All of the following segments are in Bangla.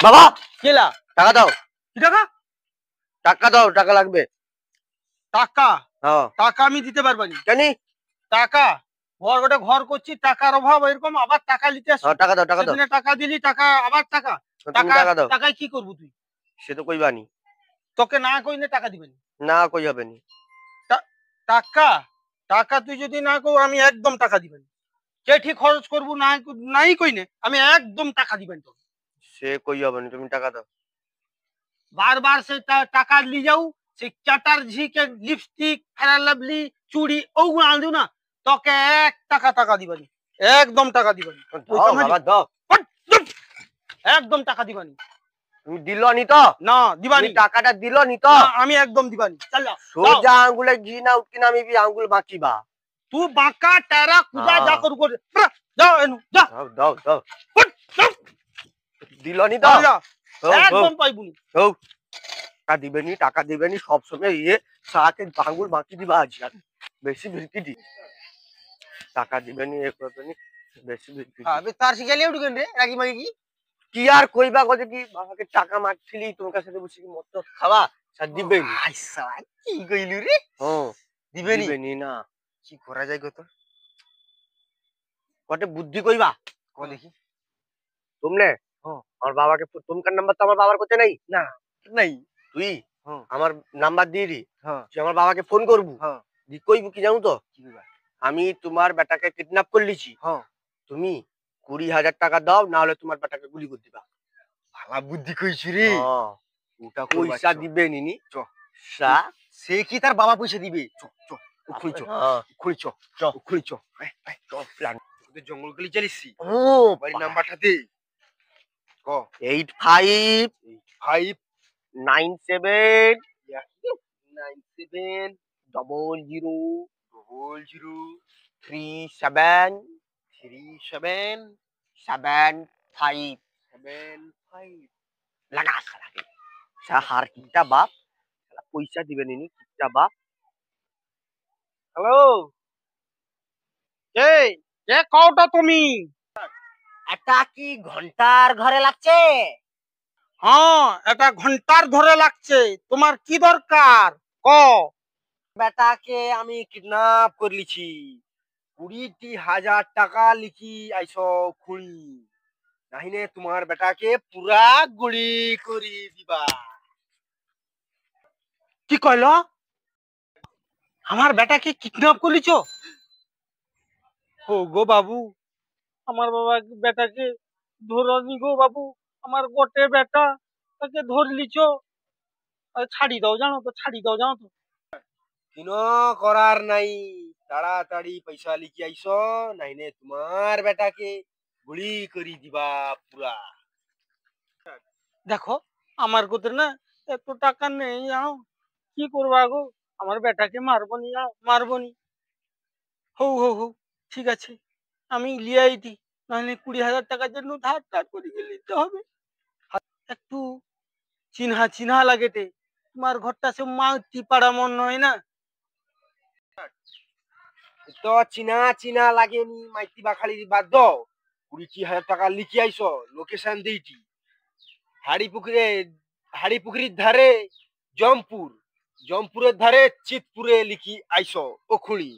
বাবা কেলা টাকা দাও। কি টাকা? টাকা দাও, টাকা লাগবে। টাকা? হ্যাঁ। টাকা আমি দিতে পারবো না। কেন? টাকা ঘর করছি, টাকার অভাব, এরকম আবার টাকা নিতে আসছি। টাকা দাও, টাকা দাও। সেদিনে টাকা দিলি, টাকা আবার টাকা। তুমি টাকা দাও। টাকায় কি করবো তুই? সে তো কইবানি। তোকে না কইলে টাকা দিবেন না, কই হবে নি। টাকা টাকা তুই যদি না কই আমি একদম টাকা দিবেন। কে ঠিক খরচ করবো না নাই কইনে আমি একদম টাকা দিবেন তো। সে কই হবে নি, তুমি টাকা দাও। বারবার সে টাকা নিয়ে যাও, সেই চ্যাটার্জি কে লিপস্টিক, ফেয়ার লাভলি, চুড়ি ওগুলো আনদিও না, তোকে 1 টাকা টাকা দিবানি, একদম টাকা দিবানি। দাও বাবা দাও। একদম টাকা দিবানি। তুমি দিলো নি তো? না দিবানি। টাকাটা দিলো নি তো? আমি একদম দিবানি। চল যাও। সোজা আঙ্গুলে ঘি না উঠকি না, আমি আঙ্গুল বাঁকিবা। তুই বাঁকা টেরা কুজা যা করু করে যাও এনু যা। দাও দাও দাও। দিলো নি তো? একদম পাইবুনি। হও টাকা দিবেনি, টাকা দিবেনি সব সময় সাথে আঙ্গুল বাঁকি দিবা। আজ বেশি ভিড়তি দি টাকা দিবেনি, এ করবেনি, বেশি ভিড়তি। আবে তার শিখাইলে উঠবেন রে রাগি মাগি কি? কি আর কইবা কইতে কি বাবাকে টাকা মাগছিলি, তোমার কাছে বসে কি মত খাওয়া স্যার দিবেনি। আইসা কি কইলু রে? দিবেনি না। কি করা যায় কত? কটে বুদ্ধি কইবা ক দেখি। তুমনে আমার বাবাকে, তোমার নাম্বার তো আমার বাবার কাছে নাই। না নাই। তুই আমার নাম্বার দিয়ে দি, তুই আমার বাবাকে ফোন করবু। দি কইবু কি জানো তো, আমি তোমার বেটাকে কিডন্যাপ করে লিছি, তুমি 20,000 টাকা দাও, না হলে তোমার বেটাকে গুলি করে দিবা। ভালা বুদ্ধি কইছি রে। ওটা পয়সা দিবে নিনি। সে কি তার বাবা পয়সা দিবে? জঙ্গল গলি চালিছি। বাড়ির নাম্বারটা দে। 8597003775 লাগা লাগে সাহার কিটা বাপ পয়সা দিবে নিনি কিটা বাপ। হ্যালো, এই কে কওটা তুমি? এটা কি ঘন্টার ঘরে লাগছে? হ্যাঁ, এটা ঘন্টার ধরে লাগছে। তোমার কি দরকার ক? বেটাকে আমি কিডন্যাপ করলিছি, 20,000 টাকা লিখি আইসো খুঁড়ি, নাহিনে তোমার বেটাকে পুরা গুলি করি দিবা। কি কইল? আমার বেটাকে কিডন্যাপ করলিছ? ও গো বাবু, আমার বাবা বেটাকে ধরনি গো বাবু, আমার গোটে বেটা, তাকে ধরলিছ। ছাড়ি দাও জানো তো, ছাড়ি দাও জানো তো। কিনো করার নাই, তাড়াতাড়ি পয়সা লিখি আইসো, নাইনে তোমার বেটাকে গুলি করি দিবা পুরা। দেখো আমার গোতে না এত টাকা নেই জানো, কি করবা গো? আমার বেটাকে মারবনি জানো, মারবনি। হৌ হৌ হৌ ঠিক আছে, আমি লিয়াই দি, নাহলে 20,000 টাকার জন্য ধার টার করে নিতে হবে। একটু চিনহা চিনহা লাগেতে, তোমার ঘরটা সে মাটি পাড়া মন নয় না। তো চিনা চিনা লাগেনি, মাইতি বা খালি বাদ দাও। 20,000 টাকা লিখি আইসো, লোকেশন দেইটি হাড়িপুকুরের ধারে জমপুর, জমপুরের ধারে চিতপুরে লিখি আইসো ওখুনি,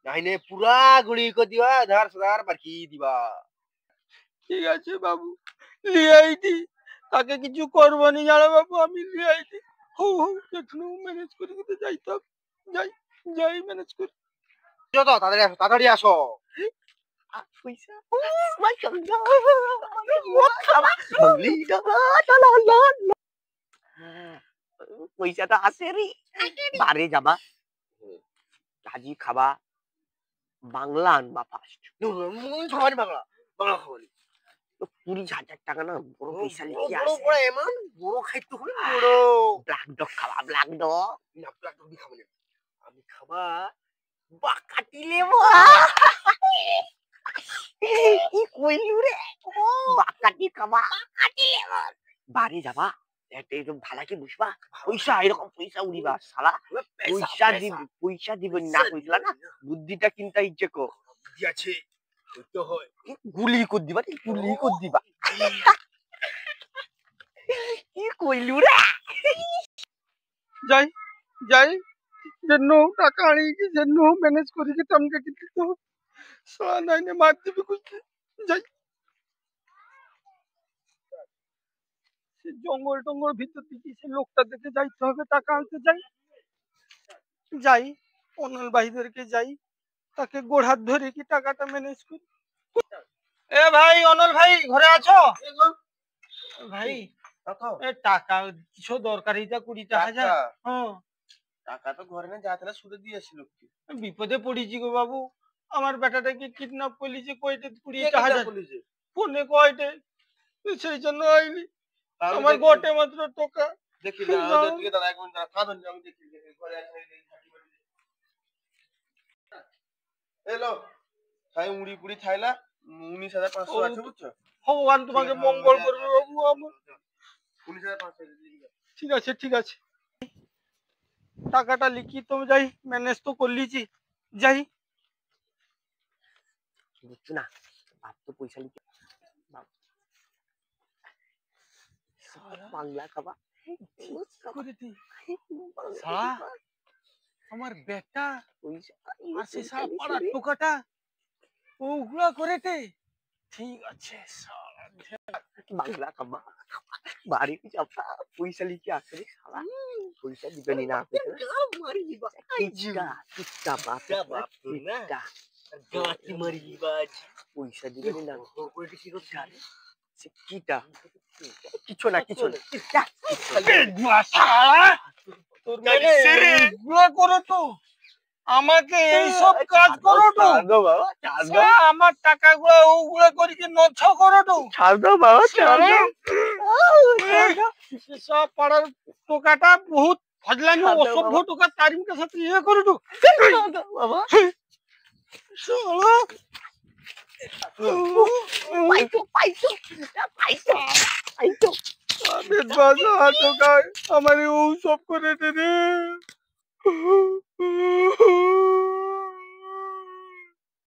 নাইনে পুরা গুলি করে দিবা, ধার সাধার বাকি দিবা। ঠিক আছে বাবু, লিয়াই দি, তাকে কিছু করবনি জানো বাবু, আমি লিয়াই দি। হৌ হৌ দেখুন ম্যানেজ করে দিতে যাইতে হবে। যাই যাই ম্যানেজ করে। যত তাড়াতাড়ি আসো, তাড়াতাড়ি আসো। পয়সাটা আছে রে, বারে যাবা, কাজি খাবা, বাংলা আনবা ফার্স্ট। সবাই বাংলা, বাংলা খাবানি। 20,000 টাকা না বড় পয়সা লিখি আছে। বড় এমন বড় খাইতে হল, বড় ব্ল্যাক ডগ খাবা, ব্ল্যাক ডগ না, ব্ল্যাক ডগ খাবা না, আমি খাবা বাকাটি লেবু। কি কইলু রে, বাকাটি খাবা, বাকাটি লেবু। বাড়ি যাবা, একদম ভালাকে বসবা, পয়সা এরকম পয়সা উড়িবা শালা, পয়সা দিবেন না কইলা না, বুদ্ধিটা কিন্তু ইচ্ছে কো বুদ্ধি আছে, হইতে হয় গুলি কর দিবা, গুলি কর দিবা। কি কইলু রে যাই যাই যেন টাকা আনিকি যেন ম্যানেজ করিকি তোমাকে দিতে হবে সারা নাইনে মার দিবি কইছে যাই সে জঙ্গল টঙ্গল ভিতর দিকে সে লোকটা দেখে যাইতে হবে টাকা আনতে যাই যাই অনল ভাইদেরকে যাই তাকে গোড়হাত ধরে কি টাকাটা ম্যানেজ করি এ ভাই অনল ভাই ঘরে আছো ভাই এ টাকা কিছু দরকারিটা 20,000 হ্যাঁ টাকা তো ঘরে না যা তারা সুদে দিয়েছিল বিপদে পড়েছি গো বাবু আমার বেটাটাকে কিডন্যাপ করলিছে কয়টা 20,000 ফোনে কয়টে সেই জন্য আইলি আমার গোটে মাত্র টাকা দেখি না ওদের দিকে দাঁড়া এক মিনিট দাঁড়া কাঁদন আমি দেখি ঘরে আসে এলো তাই মুড়ি পুড়ি খাইলা 19,500 আছে বুঝছো ভগবান তোমাকে মঙ্গল করবে বাবু আমার 19,500 ঠিক আছে ঠিক আছে টাকাটা লিখি তো যাই ম্যানেজ তো করলিছি যাই বুঝছো না বাপ তো পয়সা লিখে বাংলা খাবা আমার বেটা পয়সা আর সে সব পাড়ার টোকাটা ওগুলা করেতে ঠিক আছে বাংলা খাবা বাড়ি যাবা পয়সা লিখে আসলে খাবা পয়সা দিবেনি না পয়সা দিবেনি না কিটা কিছু না কিছু না করো তো আমাকে এইসব কাজ করো তো আমার টাকাগুলো ওগুলো করি কি নচ্ছ করো তো ছাড় দাও বাবা ছাড় দাও সব পাড়ার টোকাটা বহুত ফজলামি অসভ্য টোকা তারিমকে সাথে ইয়ে করো তো বাবা আমার ও সব করে দে রে